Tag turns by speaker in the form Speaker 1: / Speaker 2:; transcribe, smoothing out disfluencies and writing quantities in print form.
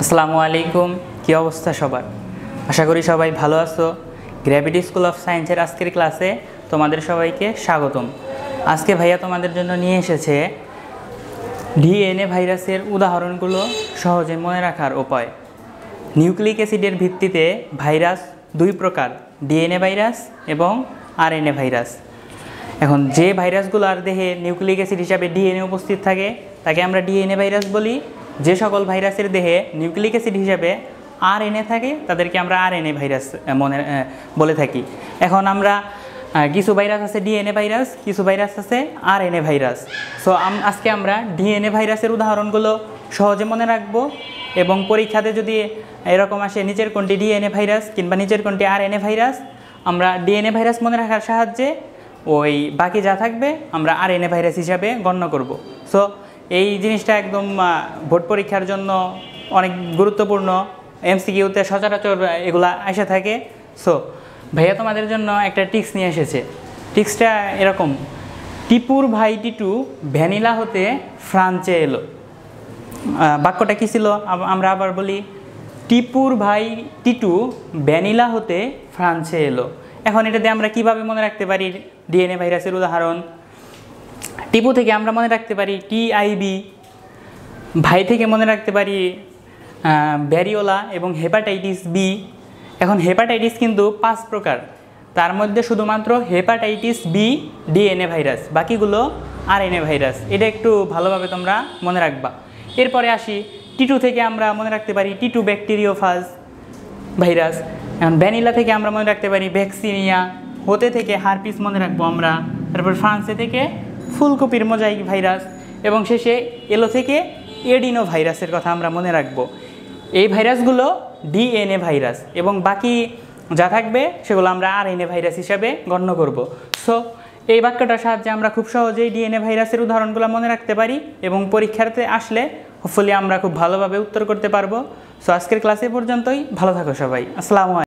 Speaker 1: আসসালামু আলাইকুম। কি অবস্থা সবার? আশা করি সবাই ভালো আছো। গ্র্যাভিটি স্কুল অফ সায়েন্সের আজকের ক্লাসে তোমাদের সবাইকে স্বাগতম। আজকে ভাইয়া তোমাদের জন্য নিয়ে এসেছে ডিএনএ ভাইরাসের উদাহরণগুলো সহজে মনে রাখার উপায়। নিউক্লিক অ্যাসিডের ভিত্তিতে ভাইরাস দুই প্রকার, ডিএনএ ভাইরাস এবং আরএনএ ভাইরাস। এখন যে ভাইরাসগুলো আর দেহে নিউক্লিক অ্যাসিড হিসাবে ডিএনএ উপস্থিত থাকে তাকে আমরা ডিএনএ ভাইরাস বলি। যে সকল ভাইরাসের দেহে নিউক্লিক অ্যাসিড হিসাবে আরএনএ থাকে তাদেরকে আমরা আরএনএ ভাইরাস বলে থাকি। এখন আমরা কিছু ভাইরাস আছে ডিএনএ ভাইরাস, কিছু ভাইরাস আছে আরএনএ ভাইরাস। সো আজকে আমরা ডিএনএ ভাইরাসের উদাহরণগুলো সহজে মনে রাখবো এবং পরীক্ষাতে যদি এরকম আসে নিচের কোনটি ডিএনএ ভাইরাস কিংবা নিচের কোনটি আরএনএ ভাইরাস, আমরা ডিএনএ ভাইরাস মনে রাখার সাহায্যে ওই বাকি যা থাকবে আমরা আরএনএ ভাইরাস হিসাবে গণ্য করব। সো এই জিনিসটা একদম বোর্ড পরীক্ষার জন্য অনেক গুরুত্বপূর্ণ। এমসিকিউতে সচরাচর এগুলা এসে থাকে। সো ভাইয়া তোমাদের জন্য একটা টিক্স নিয়ে এসেছে। টিক্সটা এরকম: টিপুর ভাই টিটু ভ্যানিলা হতে ফ্রান্সে এলো। বাক্যটা কী ছিল আমরা আবার বলি, টিপুর ভাই টিটু ভ্যানিলা হতে ফ্রান্সে এলো। এখন এটাতে আমরা কিভাবে মনে রাখতে পারি ডিএনএ ভাইরাসের উদাহরণ? টিপু থেকে আমরা মনে রাখতে পারি টিআইবি, ভাই থেকে মনে রাখতে পারি ভ্যারিওলা এবং হেপাটাইটিস বি। এখন হেপাটাইটিস কিন্তু 5 প্রকার, তার মধ্যে শুধুমাত্র হেপাটাইটিস বি ডিএনএ ভাইরাস, বাকিগুলো আরএনএ ভাইরাস। এটা একটু ভালোভাবে তোমরা মনে রাখবা। এরপরে আসি টিটু থেকে আমরা মনে রাখতে পারি টিটু ব্যাকটেরিওফাজ ভাইরাস। এখন ভ্যানিলা থেকে আমরা মনে রাখতে পারি ভ্যাকসিনিয়া, হতে থেকে হারপিস মনে রাখবো আমরা, তারপর ফ্রান্সে থেকে ফুলকপির মোজাইক ভাইরাস এবং শেষে এলো থেকে এডিনো ভাইরাসের কথা আমরা মনে রাখবো। এই ভাইরাসগুলো ডিএনএ ভাইরাস এবং বাকি যা থাকবে সেগুলো আমরা আরএনএ ভাইরাস হিসাবে গণ্য করব। সো এই বাক্যটার সাহায্যে আমরা খুব সহজেই ডিএনএ ভাইরাসের উদাহরণগুলো মনে রাখতে পারি এবং পরীক্ষাতে আসলে হোপফুলি আমরা খুব ভালোভাবে উত্তর করতে পারবো। সো আজকের ক্লাসে পর্যন্তই। ভালো থাকো সবাই। আসসালামু আলাইকুম।